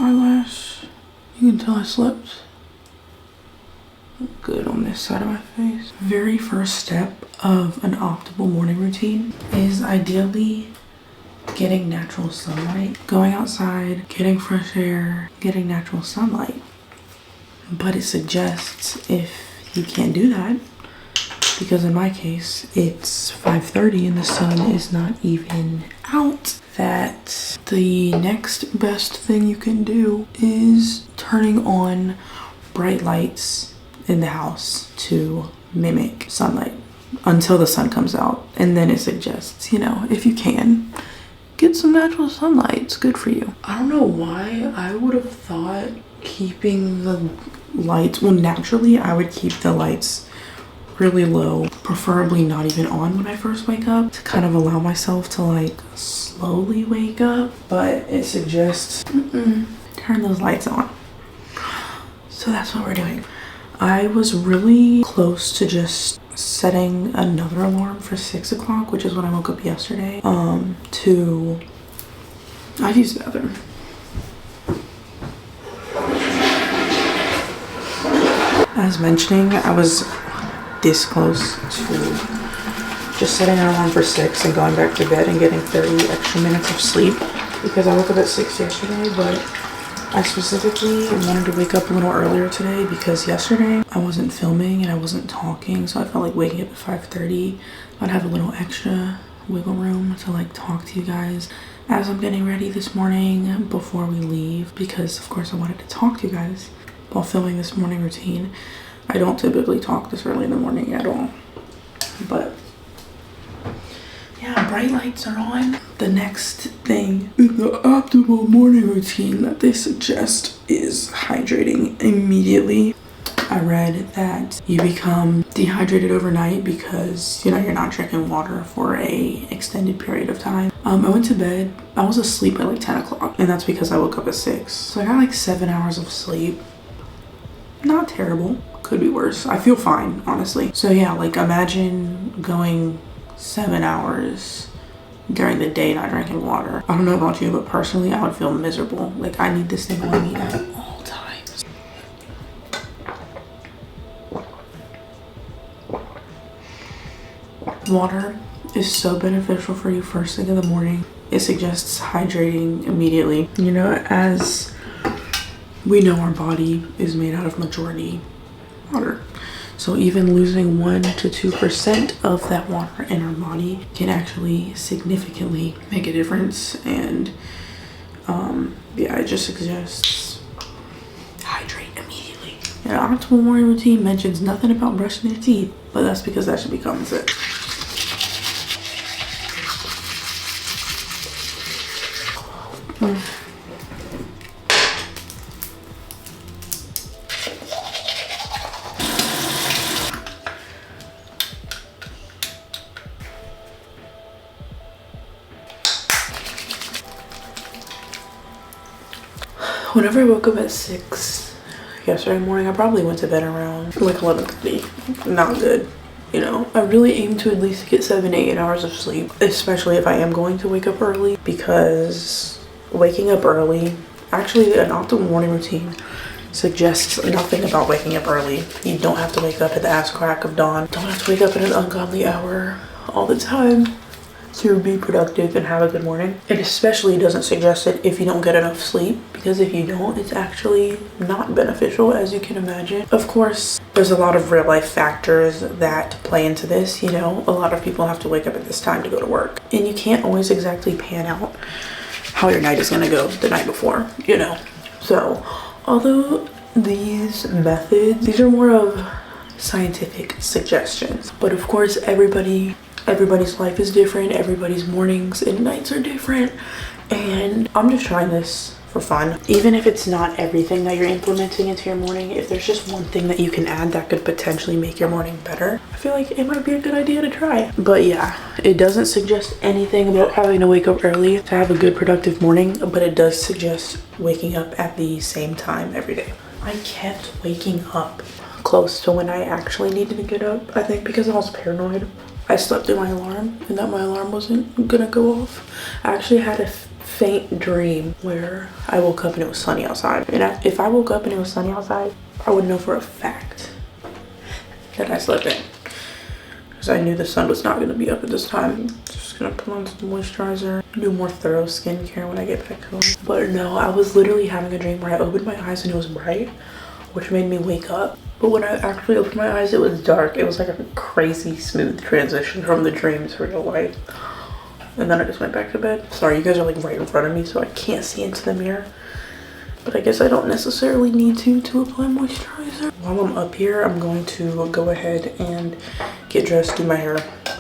eyelash. You can tell I slept good on this side of my face. Very first step of an optimal morning routine is ideally getting natural sunlight. Going outside, getting fresh air, getting natural sunlight. But it suggests if you can't do that, because in my case, it's 5:30 and the sun is not even out, that the next best thing you can do is turning on bright lights in the house to mimic sunlight until the sun comes out. And then it suggests, you know, if you can, get some natural sunlight. It's good for you. I don't know why I would have thought keeping the lights, well, naturally I would keep the lights really low, preferably not even on when I first wake up, to kind of allow myself to like slowly wake up. But it suggests turn those lights on. So that's what we're doing. I was really close to just setting another alarm for 6 o'clock, which is when I woke up yesterday, I've used the bathroom. As mentioning, I was this close to just setting an alarm for 6 and going back to bed and getting 30 extra minutes of sleep, because I woke up at 6 yesterday, but I specifically wanted to wake up a little earlier today because yesterday I wasn't filming and I wasn't talking, so I felt like waking up at 5:30, I'd have a little extra wiggle room to like talk to you guys as I'm getting ready this morning before we leave, because of course I wanted to talk to you guys while filming this morning routine. I don't typically talk this early in the morning at all, but yeah, bright lights are on. The next thing in the optimal morning routine that they suggest is hydrating immediately. I read that you become dehydrated overnight because, you know, you're not drinking water for a extended period of time. I went to bed, I was asleep at like 10 o'clock, and that's because I woke up at 6. So I got like 7 hours of sleep. Not terrible, could be worse. I feel fine, honestly. So yeah, like imagine going 7 hours during the day not drinking water. I don't know about you, but personally I would feel miserable. Like I need this thing on me at all times. Water is so beneficial for you first thing in the morning. It suggests hydrating immediately. You know, as we know, our body is made out of majority water. So even losing 1 to 2% of that water in our body can actually significantly make a difference. And yeah, it just suggests hydrate immediately. An optimal morning routine mentions nothing about brushing your teeth, but that's because that should be common sense. Whenever I woke up at 6 yesterday morning, I probably went to bed around like 11:30. Not good. You know, I really aim to at least get 7 to 8 hours of sleep, especially if I am going to wake up early, because waking up early, actually an optimal morning routine suggests nothing about waking up early. You don't have to wake up at the ass crack of dawn. Don't have to wake up at an ungodly hour all the time to be productive and have a good morning. It especially doesn't suggest it if you don't get enough sleep, because if you don't, it's actually not beneficial, as you can imagine. Of course, there's a lot of real life factors that play into this. You know, a lot of people have to wake up at this time to go to work, and you can't always exactly pan out how your night is gonna go the night before, you know. So although these methods, these are more of scientific suggestions, but of course everybody's life is different, everybody's mornings and nights are different, and I'm just trying this for fun. Even if it's not everything that you're implementing into your morning, if there's just one thing that you can add that could potentially make your morning better, I feel like it might be a good idea to try. But yeah, it doesn't suggest anything about having to wake up early to have a good productive morning, but it does suggest waking up at the same time every day. I kept waking up close to when I actually needed to get up, I think because I was paranoid. I slept through my alarm and that my alarm wasn't gonna go off. I actually had a faint dream where I woke up and it was sunny outside. And if I woke up and it was sunny outside, I would know for a fact that I slept in. Because I knew the sun was not going to be up at this time. Just going to put on some moisturizer, do more thorough skincare when I get back home. But no, I was literally having a dream where I opened my eyes and it was bright, which made me wake up. But when I actually opened my eyes, it was dark. It was like a crazy smooth transition from the dream to real life. And then I just went back to bed. Sorry, you guys are like right in front of me, so I can't see into the mirror. But I guess I don't necessarily need to apply moisturizer. While I'm up here, I'm going to go ahead and get dressed, do my hair,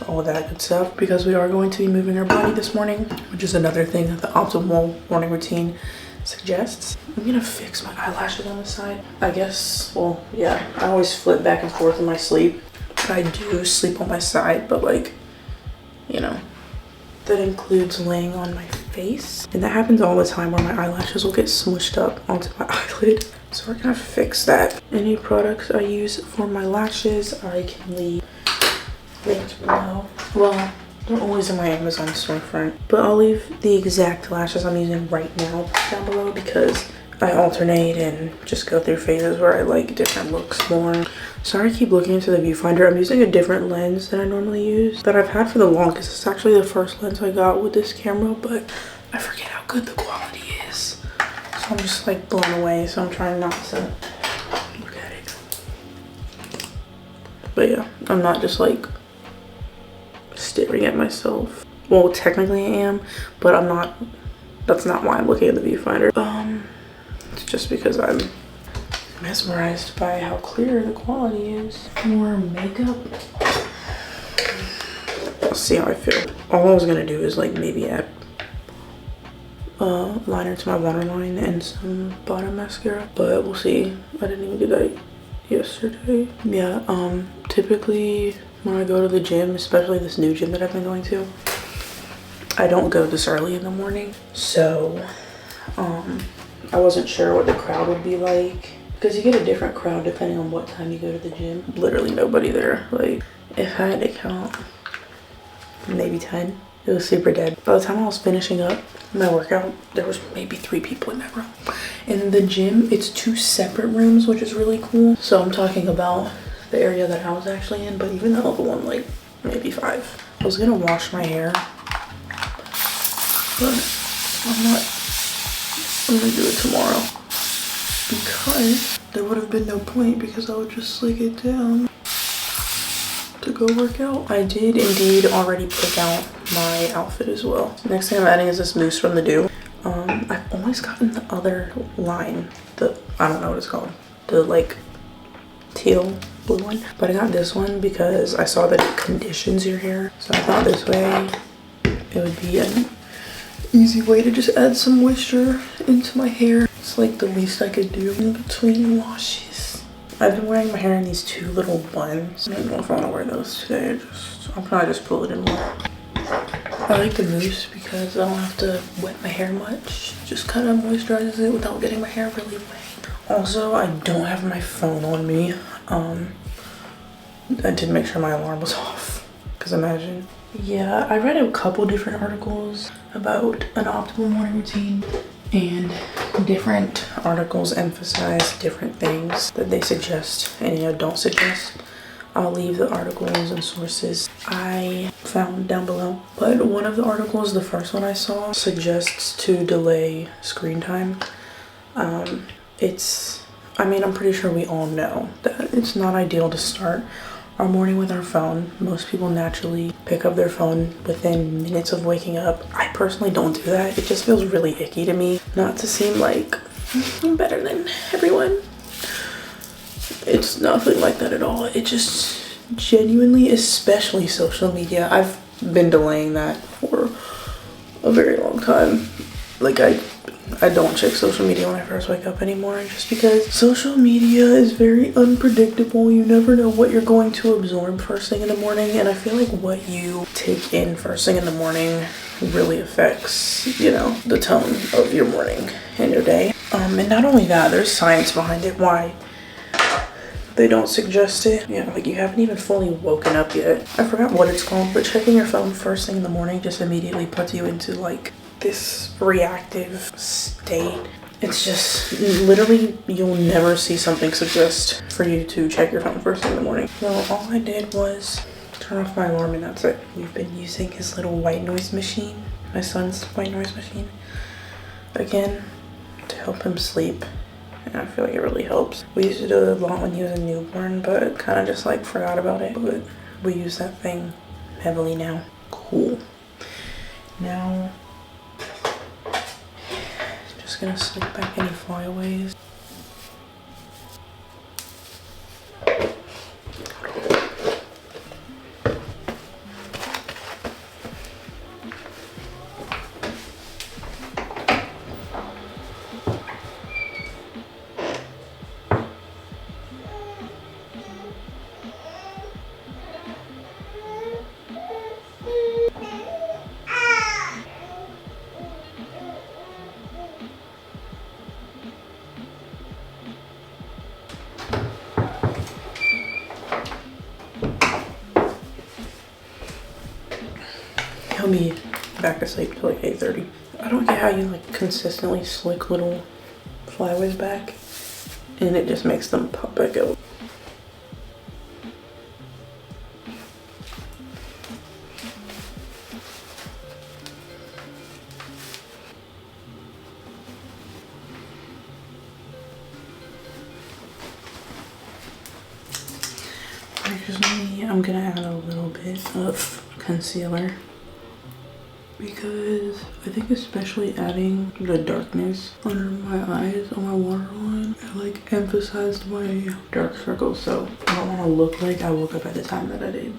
all that good stuff. Because we are going to be moving our body this morning, which is another thing that the optimal morning routine suggests. I'm gonna fix my eyelashes on the side. I guess, well, yeah, I always flip back and forth in my sleep. I do sleep on my side, but like, you know, that includes laying on my face. And that happens all the time where my eyelashes will get smushed up onto my eyelid. So we're gonna fix that. Any products I use for my lashes, I can leave linked below. Well, they're always in my Amazon storefront, but I'll leave the exact lashes I'm using right now down below because I alternate and just go through phases where I like different looks more. Sorry I keep looking into the viewfinder. I'm using a different lens than I normally use that I've had for the longest. It's actually the first lens I got with this camera, but I forget how good the quality is. So I'm just like blown away, so I'm trying not to look at it. But yeah, I'm not just like staring at myself. Well, technically I am, but I'm not. That's not why I'm looking at the viewfinder. It's just because I'm mesmerized by how clear the quality is. More makeup. I'll see how I feel. All I was gonna do is like maybe add liner to my waterline and some bottom mascara, but we'll see. I didn't even do that yesterday. Yeah, typically when I go to the gym, especially this new gym that I've been going to, I don't go this early in the morning. So I wasn't sure what the crowd would be like because you get a different crowd depending on what time you go to the gym. Literally nobody there. Like if I had to count, maybe 10. It was super dead. By the time I was finishing up my workout, there was maybe 3 people in that room. In the gym, it's 2 separate rooms, which is really cool. So I'm talking about the area that I was actually in, but even the other one, like maybe 5. I was gonna wash my hair, but I'm gonna do it tomorrow because there would have been no point because I would just slick it down to go work out. I did indeed already pick out my outfit as well. Next thing I'm adding is this mousse from the Dew. I've always gotten the other line, I don't know what it's called, the like teal blue one, but I got this one because I saw that it conditions your hair. So I thought this way it would be an easy way to just add some moisture into my hair. It's like the least I could do in between washes. I've been wearing my hair in these 2 little buns. I don't know if I want to wear those today. I'll probably just pull it in more. I like the mousse because I don't have to wet my hair much. Just kind of moisturizes it without getting my hair really wet. Also, I don't have my phone on me. I did make sure my alarm was off, because imagine. Yeah, I read a couple different articles about an optimal morning routine, and different articles emphasize different things that they suggest and, you know, don't suggest. I'll leave the articles and sources I found down below. But one of the articles, the first one I saw, suggests to delay screen time. I'm pretty sure we all know that it's not ideal to start our morning with our phone. Most people naturally pick up their phone within minutes of waking up. I personally don't do that. It just feels really icky to me. Not to seem like I'm better than everyone. It's nothing like that at all. It just genuinely, especially social media. I've been delaying that for a very long time. Like I don't check social media when I first wake up anymore, just because social media is very unpredictable. You never know what you're going to absorb first thing in the morning, and I feel like what you take in first thing in the morning really affects, you know, the tone of your morning and your day. And not only that, there's science behind it why they don't suggest it. Yeah, like you haven't even fully woken up yet. I forgot what it's called, but checking your phone first thing in the morning just immediately puts you into like this reactive state. It's just literally, you'll never see something suggest for you to check your phone first thing in the morning. Well, all I did was turn off my alarm and that's it. We've been using his little white noise machine, my son's white noise machine, again, to help him sleep. And I feel like it really helps. We used to do it a lot when he was a newborn, but kind of just like forgot about it. But we use that thing heavily now. Cool. Now, just gonna slick back any flyaways. He'll be back asleep till like 8:30. I don't get how you like consistently slick little flyaways back and it just makes them pop back out. Originally, I'm gonna add a little bit of concealer because I think especially adding the darkness under my eyes on my waterline, it like emphasized my dark circles, so I don't want to look like I woke up at the time that I did.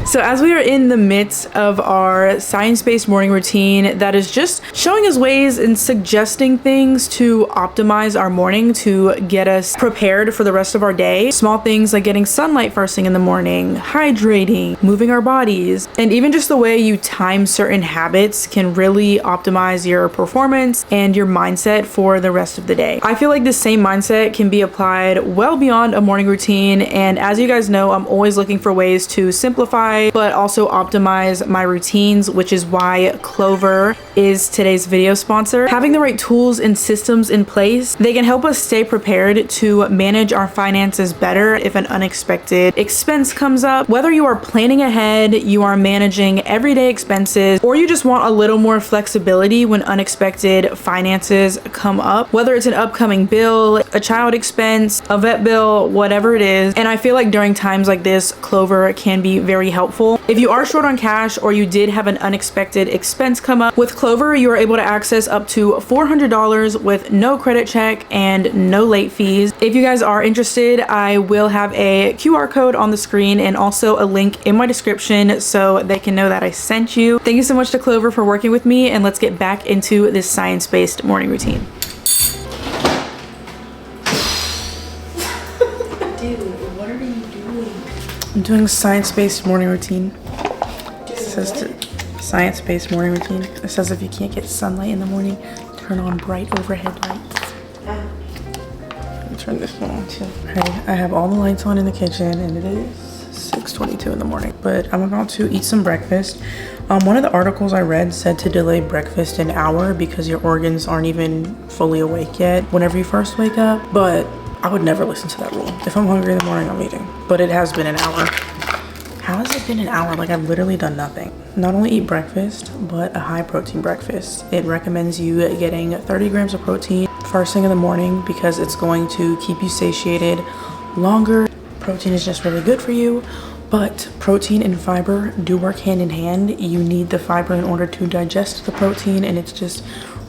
So as we are in the midst of our science-based morning routine that is just showing us ways and suggesting things to optimize our morning to get us prepared for the rest of our day. Small things like getting sunlight first thing in the morning, hydrating, moving our bodies, and even just the way you time certain habits can really optimize your performance and your mindset for the rest of the day. I feel like this same mindset can be applied well beyond a morning routine, and as you guys know, I'm always looking for ways to simplify but also optimize my routines, which is why Clover is today's video sponsor. Having the right tools and systems in place, they can help us stay prepared to manage our finances better if an unexpected expense comes up. Whether you are planning ahead, you are managing everyday expenses, or you just want a little more flexibility when unexpected finances come up, whether it's an upcoming bill, a child expense, a vet bill, whatever it is. And I feel like during times like this, Clover can be very helpful. If you are short on cash or you did have an unexpected expense come up, with Clover, you are able to access up to $400 with no credit check and no late fees. If you guys are interested, I will have a QR code on the screen and also a link in my description so they can know that I sent you. Thank you so much to Clover for working with me, and let's get back into this science-based morning routine. I'm doing science-based morning routine. It says science-based morning routine. It says if you can't get sunlight in the morning, turn on bright overhead lights. Let me turn this one on too. Okay, I have all the lights on in the kitchen and it is 6:22 in the morning. But I'm about to eat some breakfast. One of the articles I read said to delay breakfast an hour because your organs aren't even fully awake yet whenever you first wake up. But I would never listen to that rule. If I'm hungry in the morning, I'm eating. But it has been an hour. How has it been an hour? Like, I've literally done nothing. Not only eat breakfast, but a high protein breakfast. It recommends you getting 30 grams of protein first thing in the morning because it's going to keep you satiated longer. Protein is just really good for you, but protein and fiber do work hand in hand. You need the fiber in order to digest the protein, and it's just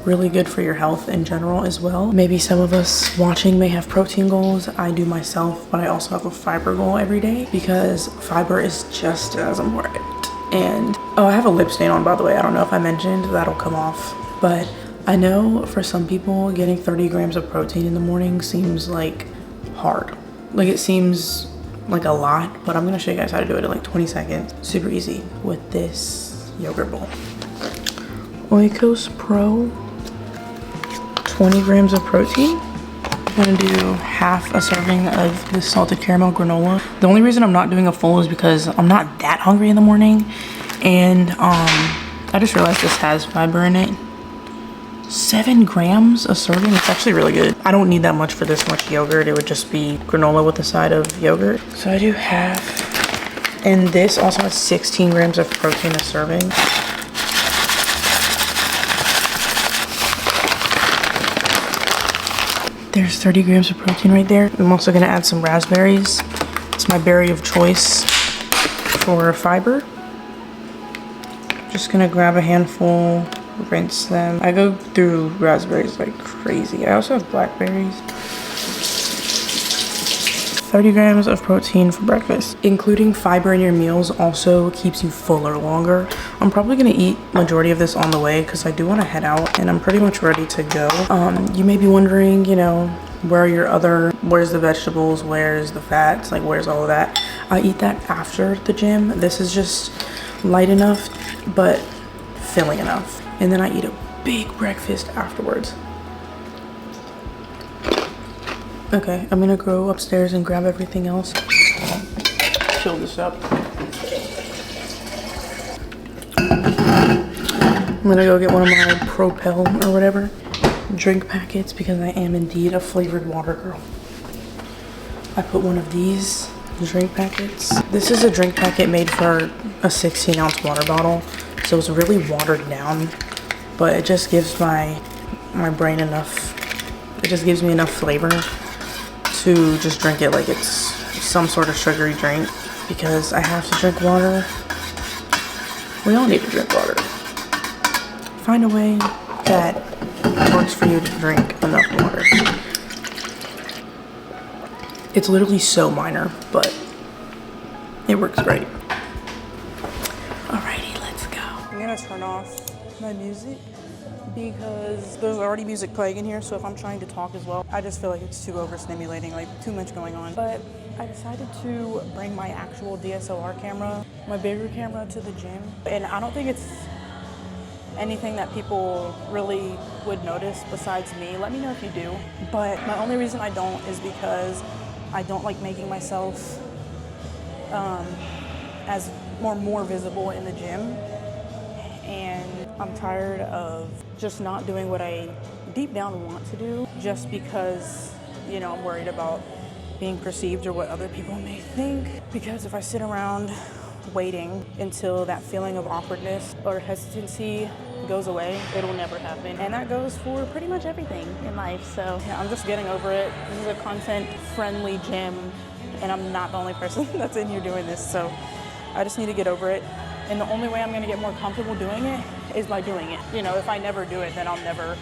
really good for your health in general as well. Maybe some of us watching may have protein goals. I do myself, but I also have a fiber goal every day because fiber is just as important. And oh, I have a lip stain on, by the way. I don't know if I mentioned, that'll come off. But I know for some people getting 30 grams of protein in the morning seems like hard. Like, it seems like a lot, but I'm gonna show you guys how to do it in like 20 seconds. Super easy with this yogurt bowl. Oikos Pro, 20 grams of protein. I'm gonna do half a serving of this salted caramel granola. The only reason I'm not doing a full is because I'm not that hungry in the morning, and I just realized this has fiber in it. 7 grams a serving. It's actually really good. I don't need that much for this much yogurt. It would just be granola with a side of yogurt. So I do half. And this also has 16 grams of protein a serving. There's 30 grams of protein right there. I'm also gonna add some raspberries. It's my berry of choice for fiber. Just gonna grab a handful, rinse them. I go through raspberries like crazy. I also have blackberries. 30 grams of protein for breakfast. Including fiber in your meals also keeps you fuller longer. I'm probably gonna eat majority of this on the way because I do want to head out and I'm pretty much ready to go. You may be wondering, you know, where's the vegetables, where's the fats, like where's all of that? I eat that after the gym. This is just light enough but filling enough. And then I eat a big breakfast afterwards. Okay, I'm gonna go upstairs and grab everything else. Fill this up. I'm gonna go get one of my Propel or whatever drink packets because I am indeed a flavored water girl. I put one of these drink packets. This is a drink packet made for a 16-ounce water bottle, so it's really watered down, but it just gives my brain enough, it just gives me enough flavor to just drink it like it's some sort of sugary drink because I have to drink water. We all need to drink water. Find a way that works for you to drink enough water. It's literally so minor, but it works great. Alrighty, let's go. I'm gonna turn off my music because there's already music playing in here, so if I'm trying to talk as well, I just feel like it's too overstimulating, like too much going on. But I decided to bring my actual DSLR camera, my bigger camera, to the gym. And I don't think it's anything that people really would notice besides me. Let me know if you do. But my only reason I don't is because I don't like making myself as more visible in the gym. And I'm tired of just not doing what I deep down want to do just because, you know, I'm worried about being perceived or what other people may think. Because if I sit around waiting until that feeling of awkwardness or hesitancy goes away, it'll never happen. And that goes for pretty much everything in life. So yeah, I'm just getting over it. This is a content-friendly gym, and I'm not the only person that's in here doing this. So I just need to get over it. And the only way I'm gonna get more comfortable doing it is by doing it. You know, if I never do it, then I'll never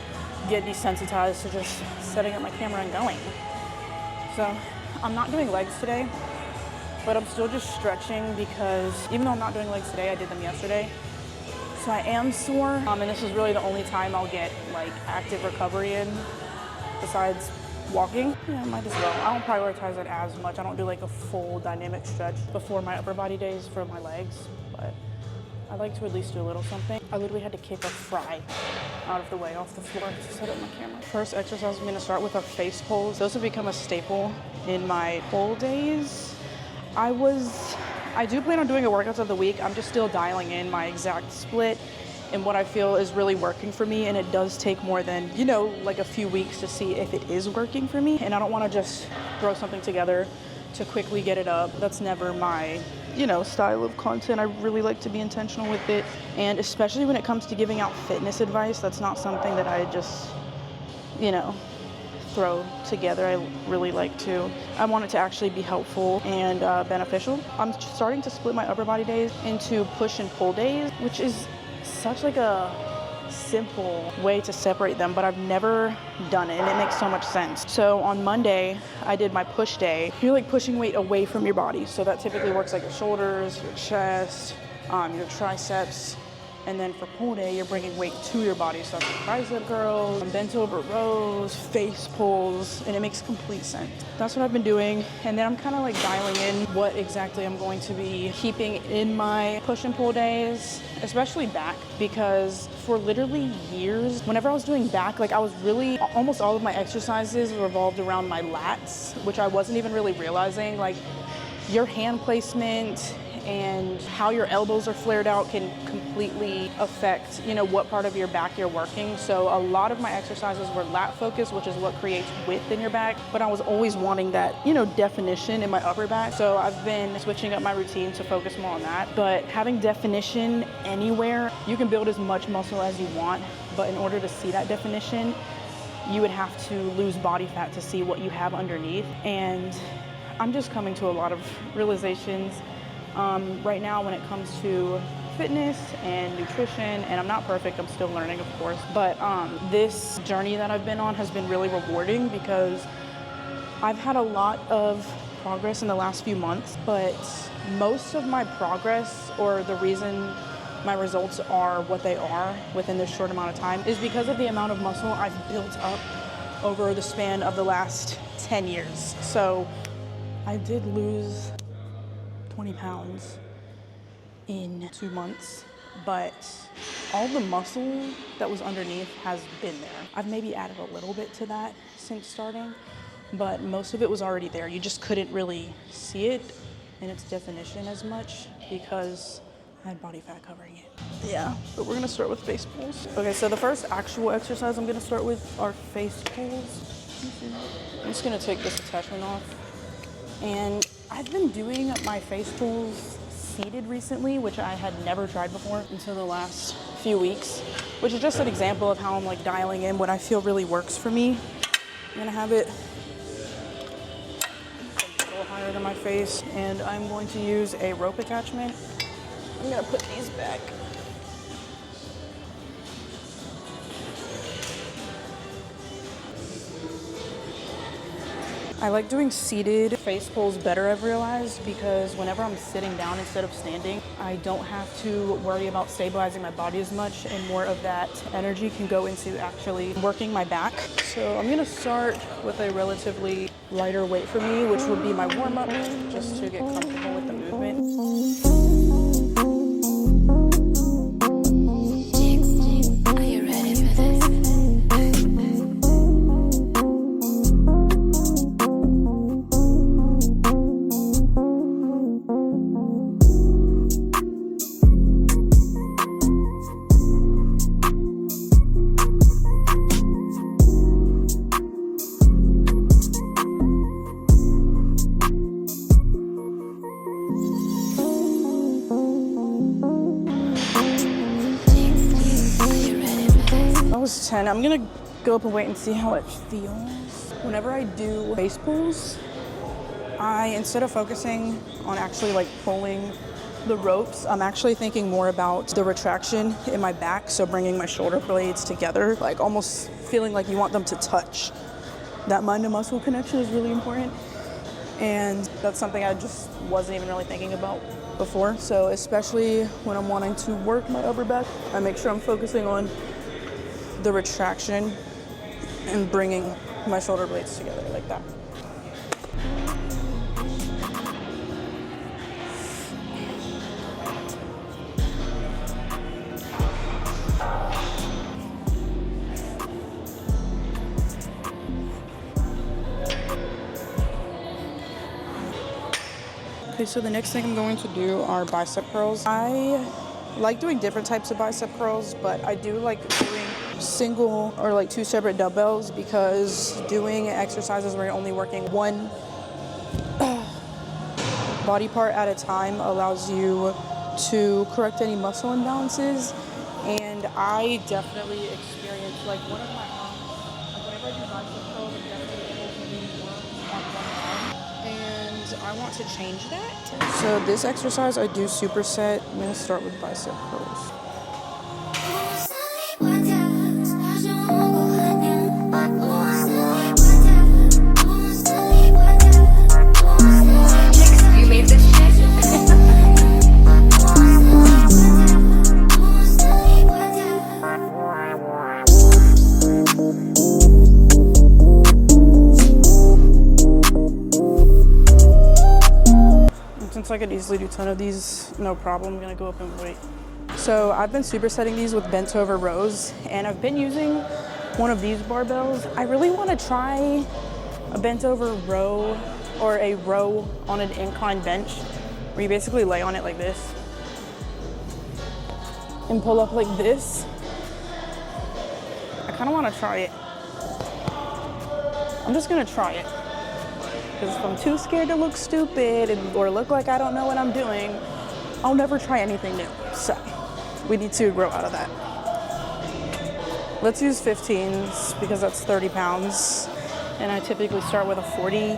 get desensitized to just setting up my camera and going. So I'm not doing legs today, but I'm still just stretching because even though I'm not doing legs today, I did them yesterday. So I am sore, and this is really the only time I'll get like active recovery in besides walking. Yeah, might as well. I don't prioritize it as much. I don't do like a full dynamic stretch before my upper body days for my legs, but I like to at least do a little something. I literally had to kick a fry out of the way off the floor to set up my camera. First exercise, I'm gonna start with our face pulls. Those have become a staple in my pull days. I do plan on doing a workout of the week. I'm just still dialing in my exact split and what I feel is really working for me, and it does take more than, you know, like a few weeks to see if it is working for me. And I don't want to just throw something together to quickly get it up. That's never my, you know, style of content. I really like to be intentional with it, and especially when it comes to giving out fitness advice, that's not something that I just, you know, throw together. I really like to. I want it to actually be helpful and beneficial. I'm starting to split my upper body days into push and pull days, which is such like a simple way to separate them, but I've never done it and it makes so much sense. So on Monday, I did my push day. You're like pushing weight away from your body. So that typically works like your shoulders, your chest, your triceps, And then for pull day, you're bringing weight to your body. So that's like tricep curls, bent over rows, face pulls, and it makes complete sense. That's what I've been doing. And then I'm kind of like dialing in what exactly I'm going to be keeping in my push and pull days, especially back, because for literally years, whenever I was doing back, like I was really, almost all of my exercises revolved around my lats, which I wasn't even really realizing. Like your hand placement and how your elbows are flared out can completely affect, you know, what part of your back you're working. So a lot of my exercises were lat focused, which is what creates width in your back. But I was always wanting that, you know, definition in my upper back. So I've been switching up my routine to focus more on that. But having definition anywhere, you can build as much muscle as you want. But in order to see that definition, you would have to lose body fat to see what you have underneath. And I'm just coming to a lot of realizations right now when it comes to fitness and nutrition, and I'm not perfect, I'm still learning, of course, but this journey that I've been on has been really rewarding because I've had a lot of progress in the last few months, but most of my progress, or the reason my results are what they are within this short amount of time, is because of the amount of muscle I've built up over the span of the last 10 years. So I did lose 20 pounds in 2 months, but all the muscle that was underneath has been there. I've maybe added a little bit to that since starting, but most of it was already there. You just couldn't really see it in its definition as much because I had body fat covering it. Yeah, but we're gonna start with face pulls. Okay, so the first actual exercise I'm gonna start with are face pulls. I'm just gonna take this attachment off. And I've been doing my face pulls seated recently, which I had never tried before until the last few weeks, which is just an example of how I'm like dialing in what I feel really works for me. I'm gonna have it a little higher than my face, and I'm going to use a rope attachment. I'm gonna put these back. I like doing seated face pulls better, I've realized, because whenever I'm sitting down instead of standing, I don't have to worry about stabilizing my body as much, and more of that energy can go into actually working my back. So I'm gonna start with a relatively lighter weight for me, which would be my warm-up, just to get comfortable with the movement. That was 10. I'm gonna go up and wait and see how it feels. Whenever I do face pulls, instead of focusing on actually like pulling the ropes, I'm actually thinking more about the retraction in my back. So bringing my shoulder blades together, like almost feeling like you want them to touch. That mind to muscle connection is really important. And that's something I just wasn't even really thinking about before. So especially when I'm wanting to work my upper back, I make sure I'm focusing on the retraction and bringing my shoulder blades together like that. Okay, so the next thing I'm going to do are bicep curls. I like doing different types of bicep curls, but I do like doing single or like 2 separate dumbbells, because doing exercises where you're only working one body part at a time allows you to correct any muscle imbalances. And I definitely experience like one of my arms, like whenever I do bicep curls, I'm definitely able to do more on one arm, and I want to change that. So this exercise I do superset. I'm gonna start with bicep curls. since I could easily do 10 of these, no problem, I'm gonna go up and wait. So I've been supersetting these with bent over rows, and I've been using one of these barbells. I really wanna try a bent over row or a row on an incline bench where you basically lay on it like this and pull up like this. I kinda wanna try it. I'm just gonna try it. Because if I'm too scared to look stupid or look like I don't know what I'm doing, I'll never try anything new. So we need to grow out of that. Let's use 15s because that's 30 pounds. And I typically start with a 40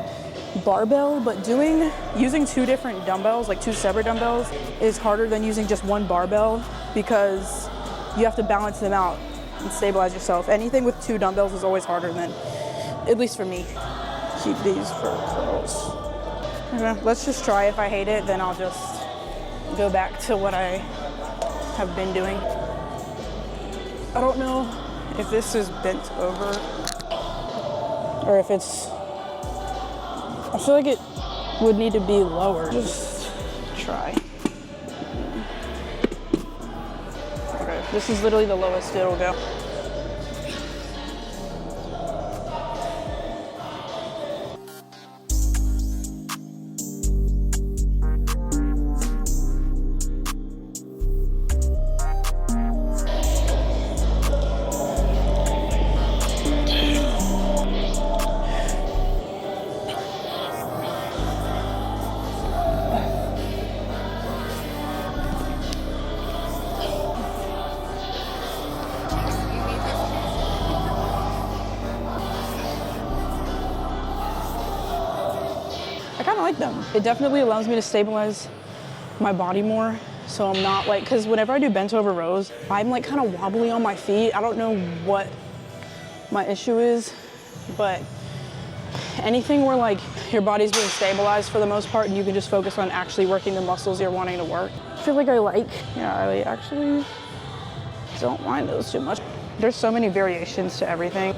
barbell, but using two different dumbbells, like two separate dumbbells, is harder than using just one barbell because you have to balance them out and stabilize yourself. Anything with two dumbbells is always harder than, at least for me. Keep these for curls. Okay, let's just try. If I hate it, then I'll just go back to what I have been doing. I don't know if this is bent over or if it's, I feel like it would need to be lower. Just try. Okay, this is literally the lowest it'll go. I kind of like them. It definitely allows me to stabilize my body more. So I'm not like, because whenever I do bent over rows, I'm like kind of wobbly on my feet. I don't know what my issue is, but anything where like your body's being stabilized for the most part and you can just focus on actually working the muscles you're wanting to work. I feel like I actually don't mind those too much. There's so many variations to everything.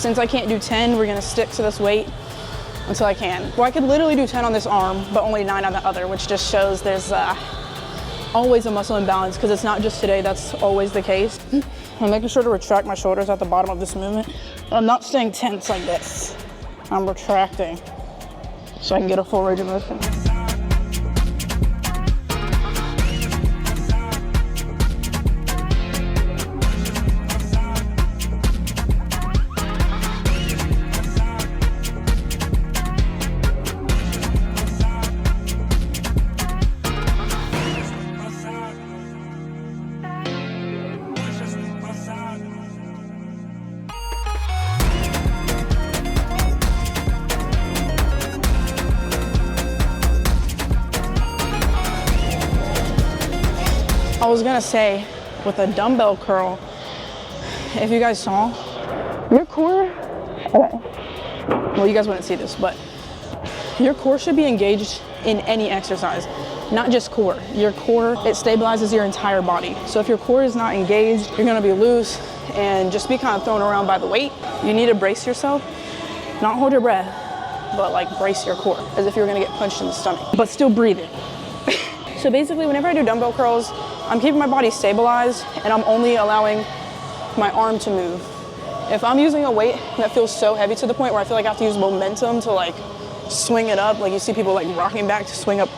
Since I can't do 10, we're gonna stick to this weight until I can. Well, I could literally do 10 on this arm, but only 9 on the other, which just shows there's always a muscle imbalance, because it's not just today, that's always the case. I'm making sure to retract my shoulders at the bottom of this movement. I'm not staying tense like this. I'm retracting so I can get a full range of motion. I was gonna say, with a dumbbell curl, if you guys saw, your core, well, you guys wouldn't see this, but your core should be engaged in any exercise, not just core. Your core, it stabilizes your entire body. So if your core is not engaged, you're gonna be loose and just be kind of thrown around by the weight. You need to brace yourself, not hold your breath, but like brace your core, as if you were gonna get punched in the stomach, but still breathing. So basically, whenever I do dumbbell curls, I'm keeping my body stabilized and I'm only allowing my arm to move. If I'm using a weight that feels so heavy to the point where I feel like I have to use momentum to like swing it up, like you see people like rocking back to swing up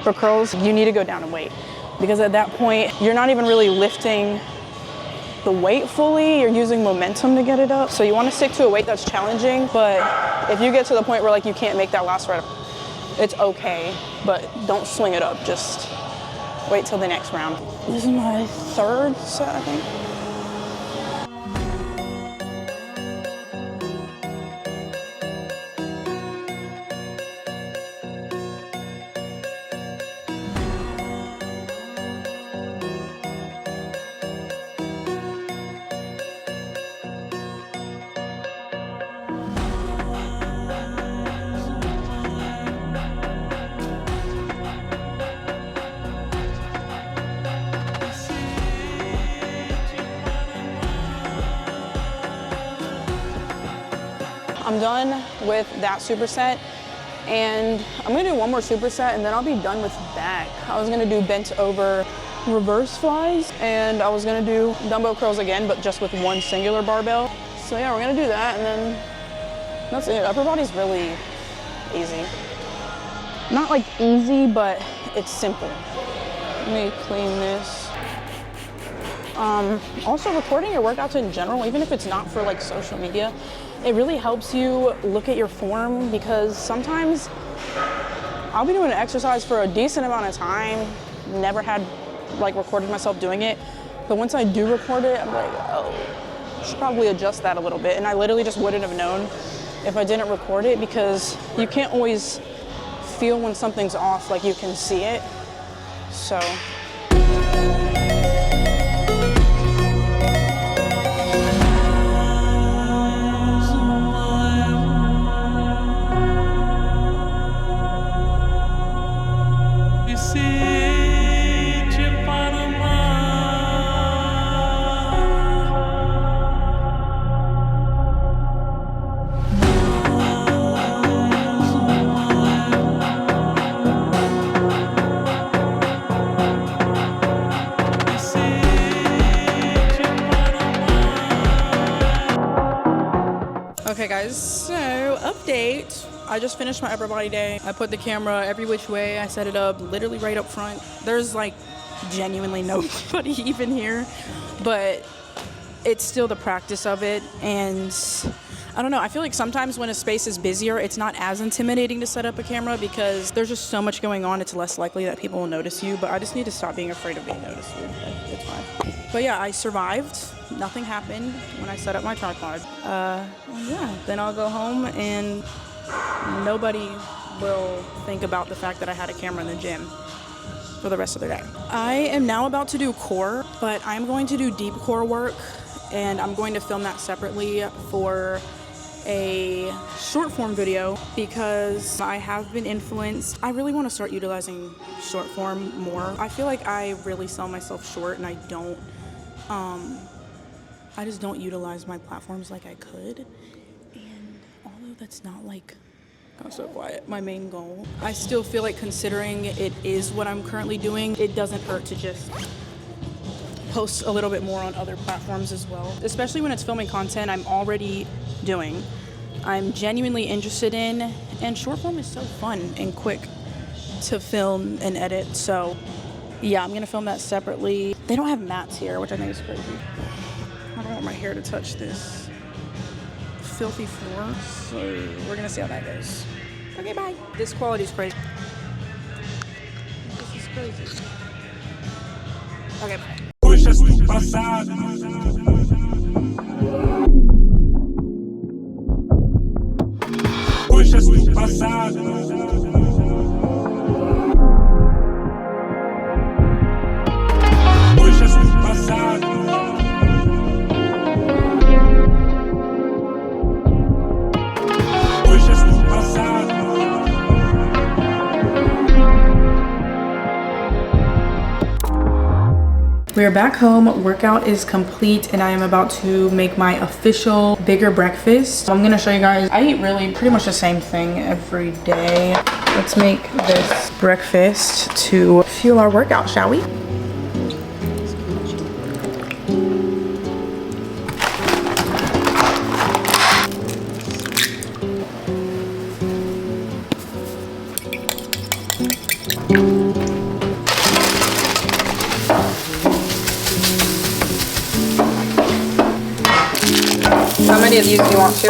for curls, you need to go down in weight. Because at that point, you're not even really lifting the weight fully, you're using momentum to get it up. So you want to stick to a weight that's challenging, but if you get to the point where like you can't make that last rep, it's okay, but don't swing it up, just wait till the next round. This is my third set, I think. I'm done with that superset, and I'm gonna do one more superset and then I'll be done with back. I was gonna do bent over reverse flies, and I was gonna do dumbbell curls again, but just with one singular barbell. So yeah, we're gonna do that, and then that's it. Upper body's really easy. Not like easy, but it's simple. Let me clean this. Also, recording your workouts in general, even if it's not for like social media, it really helps you look at your form, because sometimes I'll be doing an exercise for a decent amount of time, never had like recorded myself doing it, but once I do record it, I'm like, oh, I should probably adjust that a little bit. And I literally just wouldn't have known if I didn't record it, because you can't always feel when something's off, like you can see it. So. Okay guys, so update. I just finished my upper body day. I put the camera every which way. I set it up literally right up front. There's like genuinely nobody even here, but it's still the practice of it. And I don't know, I feel like sometimes when a space is busier, it's not as intimidating to set up a camera because there's just so much going on. It's less likely that people will notice you, but I just need to stop being afraid of being noticed. It's fine. But yeah, I survived. Nothing happened when I set up my tripod. Yeah, then I'll go home and nobody will think about the fact that I had a camera in the gym for the rest of the day. I am now about to do core, but I'm going to do deep core work, and I'm going to film that separately for a short form video because I have been influenced. I really want to start utilizing short form more. I feel like I really sell myself short, and I just don't utilize my platforms like I could. And although that's not like, I'm so quiet, my main goal, I still feel like considering it is what I'm currently doing, it doesn't hurt to just post a little bit more on other platforms as well. Especially when it's filming content I'm already doing, I'm genuinely interested in, and short form is so fun and quick to film and edit. So yeah, I'm gonna film that separately. They don't have mats here, which I think is crazy. I don't want my hair to touch this filthy floor, so we're gonna see how that goes. Okay, bye. This quality is crazy. This is crazy. Okay, bye. Coisas do passado. Coisas do passado. Coisas do passado. Coisas do passado. We are back home, workout is complete, and I am about to make my official bigger breakfast. So I'm gonna show you guys, I eat really pretty much the same thing every day. Let's make this breakfast to fuel our workout, shall we? many of these do you want to?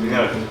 You got it.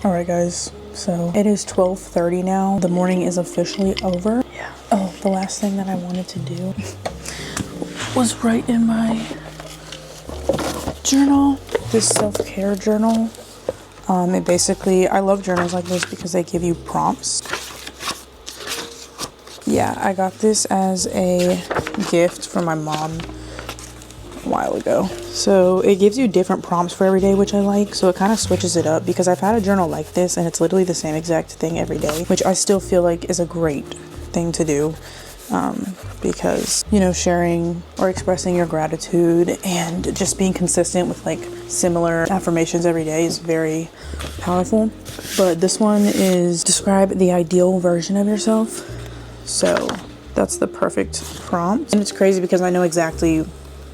Alright guys, so it is 12:30 now. The morning is officially over. Yeah. Oh, the last thing that I wanted to do was write in my journal, this self-care journal. It basically, I love journals like this because they give you prompts. Yeah, I got this as a gift from my mom a while ago. So it gives you different prompts for every day, which I like. So it kind of switches it up because I've had a journal like this and it's literally the same exact thing every day, which I still feel like is a great thing to do. Because, you know, sharing or expressing your gratitude and just being consistent with like similar affirmations every day is very powerful. But this one is describe the ideal version of yourself. So that's the perfect prompt. And it's crazy because I know exactly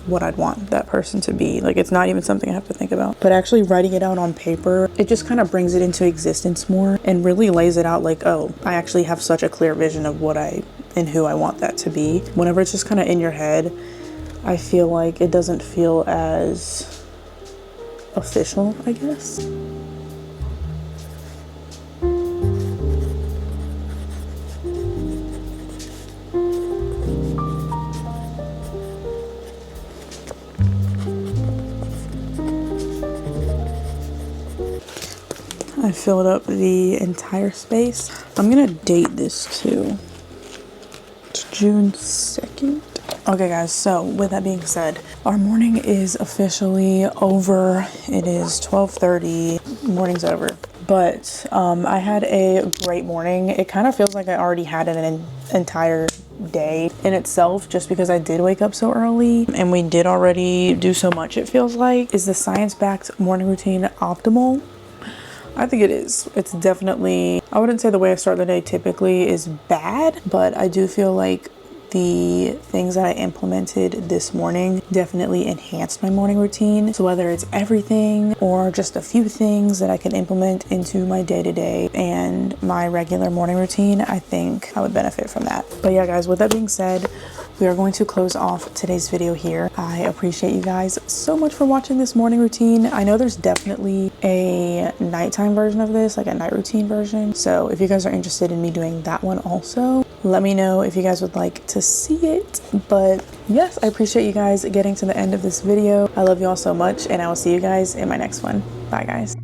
what I'd want that person to be. Like, it's not even something I have to think about. But actually writing it out on paper, it just kind of brings it into existence more and really lays it out like, oh, I actually have such a clear vision of what I and who I want that to be. Whenever it's just kind of in your head, I feel like it doesn't feel as official, I guess. I filled up the entire space. I'm gonna date this too. It's June 2nd. Okay guys, so with that being said, our morning is officially over. It is 12:30, morning's over. But I had a great morning. It kind of feels like I already had an entire day in itself just because I did wake up so early and we did already do so much, it feels like. Is the science-backed morning routine optimal? I think it is. It's definitely, I wouldn't say the way I start the day typically is bad, but I do feel like the things that I implemented this morning definitely enhanced my morning routine. So whether it's everything or just a few things that I can implement into my day-to-day and my regular morning routine, I think I would benefit from that. But yeah guys, with that being said, we are going to close off today's video here. I appreciate you guys so much for watching this morning routine. I know there's definitely a nighttime version of this, like a night routine version. So if you guys are interested in me doing that one also, let me know if you guys would like to see it. But yes, I appreciate you guys getting to the end of this video. I love you all so much and I will see you guys in my next one. Bye guys.